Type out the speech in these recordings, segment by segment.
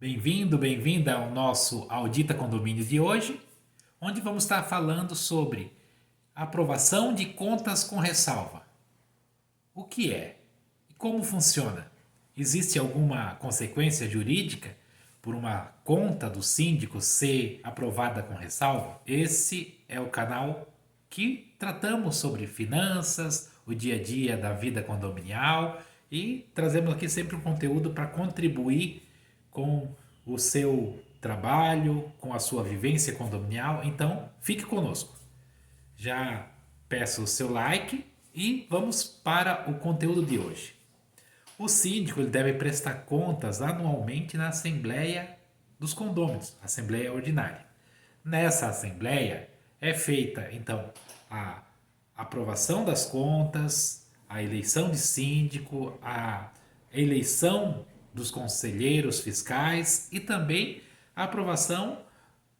Bem-vindo, bem-vinda ao nosso Audita Condomínio de hoje, onde vamos estar falando sobre aprovação de contas com ressalva. O que é e como funciona? Existe alguma consequência jurídica por uma conta do síndico ser aprovada com ressalva? Esse é o canal que tratamos sobre finanças, o dia a dia da vida condominial e trazemos aqui sempre um conteúdo para contribuir com o seu trabalho, com a sua vivência condominial. Então, fique conosco. Já peço o seu like e vamos para o conteúdo de hoje. O síndico ele deve prestar contas anualmente na Assembleia dos Condôminos, Assembleia Ordinária. Nessa Assembleia é feita, então, a aprovação das contas, a eleição de síndico, a eleição dos conselheiros fiscais e também a aprovação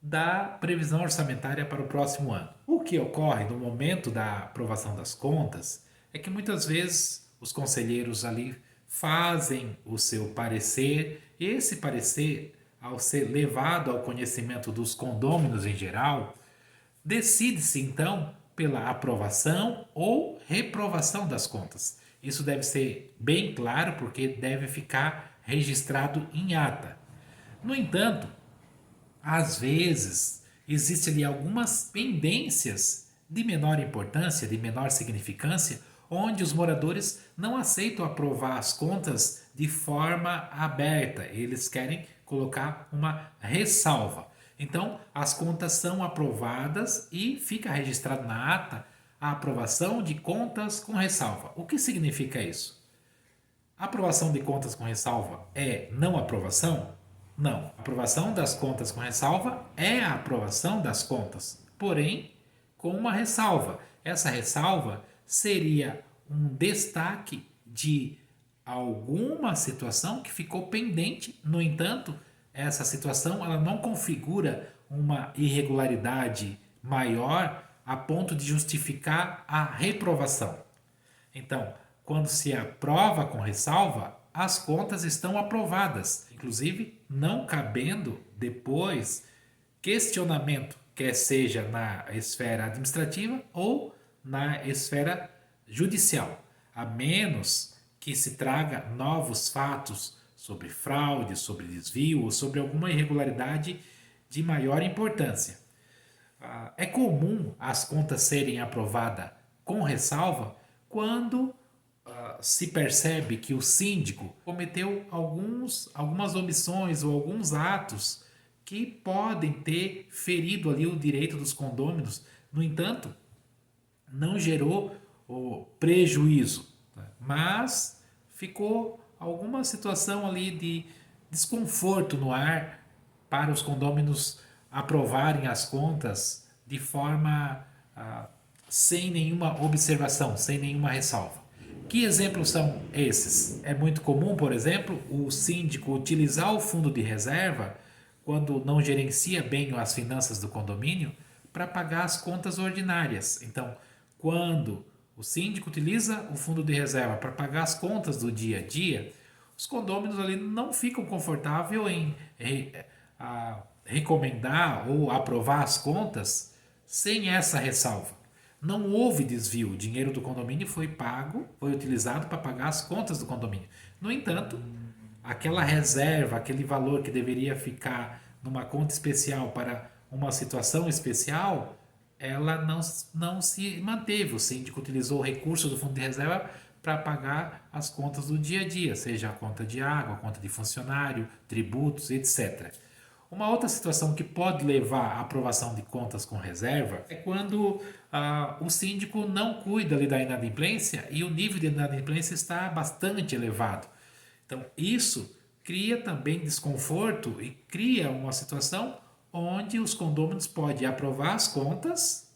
da previsão orçamentária para o próximo ano. O que ocorre no momento da aprovação das contas é que muitas vezes os conselheiros ali fazem o seu parecer e esse parecer, ao ser levado ao conhecimento dos condôminos em geral, decide-se então pela aprovação ou reprovação das contas. Isso deve ser bem claro porque deve ficar registrado em ata. No entanto, às vezes existem ali algumas pendências de menor importância, de menor significância, onde os moradores não aceitam aprovar as contas de forma aberta. Eles querem colocar uma ressalva. Então, as contas são aprovadas e fica registrado na ata a aprovação de contas com ressalva. O que significa isso? Aprovação de contas com ressalva é não aprovação? Não. A aprovação das contas com ressalva é a aprovação das contas, porém com uma ressalva. Essa ressalva seria um destaque de alguma situação que ficou pendente. No entanto, essa situação ela não configura uma irregularidade maior a ponto de justificar a reprovação. Então, quando se aprova com ressalva, as contas estão aprovadas, inclusive não cabendo depois questionamento, quer seja na esfera administrativa ou na esfera judicial, a menos que se traga novos fatos sobre fraude, sobre desvio ou sobre alguma irregularidade de maior importância. É comum as contas serem aprovadas com ressalva quando se percebe que o síndico cometeu algumas omissões ou alguns atos que podem ter ferido ali o direito dos condôminos. No entanto, não gerou o prejuízo, mas ficou alguma situação ali de desconforto no ar para os condôminos aprovarem as contas de forma sem nenhuma observação, sem nenhuma ressalva. Que exemplos são esses? É muito comum, por exemplo, o síndico utilizar o fundo de reserva quando não gerencia bem as finanças do condomínio para pagar as contas ordinárias. Então, quando o síndico utiliza o fundo de reserva para pagar as contas do dia a dia, os condôminos ali não ficam confortáveis em recomendar ou aprovar as contas sem essa ressalva. Não houve desvio, o dinheiro do condomínio foi pago, foi utilizado para pagar as contas do condomínio. No entanto, aquela reserva, aquele valor que deveria ficar numa conta especial para uma situação especial, ela não se manteve. O síndico utilizou o recurso do fundo de reserva para pagar as contas do dia a dia, seja a conta de água, a conta de funcionário, tributos, etc. Uma outra situação que pode levar à aprovação de contas com reserva é quando o síndico não cuida ali da inadimplência e o nível de inadimplência está bastante elevado. Então, isso cria também desconforto e cria uma situação onde os condôminos podem aprovar as contas,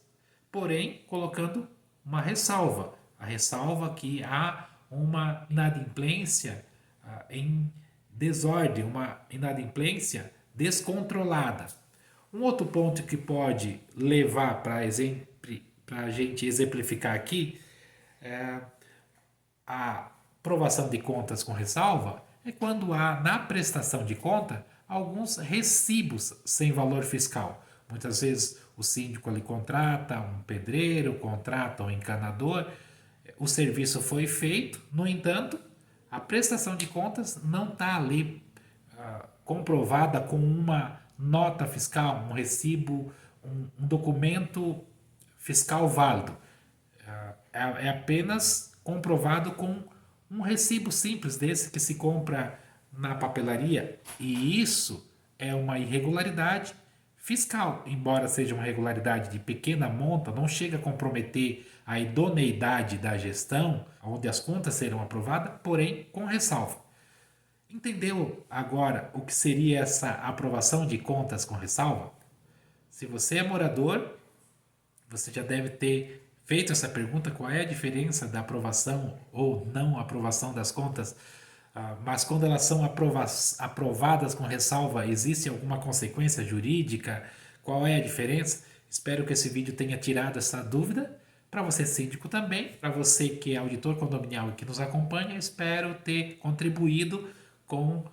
porém colocando uma ressalva. A ressalva que há uma inadimplência em desordem, uma inadimplência descontrolada. Um outro ponto que pode levar para a gente exemplificar aqui a aprovação de contas com ressalva é quando há na prestação de conta alguns recibos sem valor fiscal. Muitas vezes o síndico ali contrata um pedreiro, contrata um encanador, o serviço foi feito, no entanto, a prestação de contas não está ali comprovada com uma nota fiscal, um recibo, um documento fiscal válido. É apenas comprovado com um recibo simples desse que se compra na papelaria, e isso é uma irregularidade fiscal. Embora seja uma irregularidade de pequena monta, não chega a comprometer a idoneidade da gestão, onde as contas serão aprovadas, porém com ressalva. Entendeu agora o que seria essa aprovação de contas com ressalva? Se você é morador, você já deve ter feito essa pergunta: qual é a diferença da aprovação ou não aprovação das contas? Mas quando elas são aprovadas com ressalva, existe alguma consequência jurídica? Qual é a diferença? Espero que esse vídeo tenha tirado essa dúvida. Para você, síndico, também. Para você que é auditor condominial e que nos acompanha, espero ter contribuído com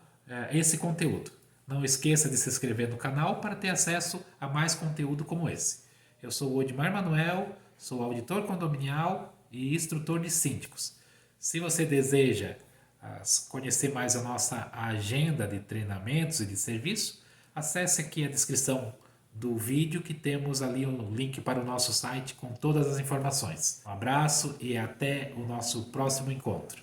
esse conteúdo. Não esqueça de se inscrever no canal para ter acesso a mais conteúdo como esse. Eu sou o Odmar Manuel, sou auditor condominial e instrutor de síndicos. Se você deseja conhecer mais a nossa agenda de treinamentos e de serviço, acesse aqui a descrição do vídeo, que temos ali um link para o nosso site com todas as informações. Um abraço e até o nosso próximo encontro.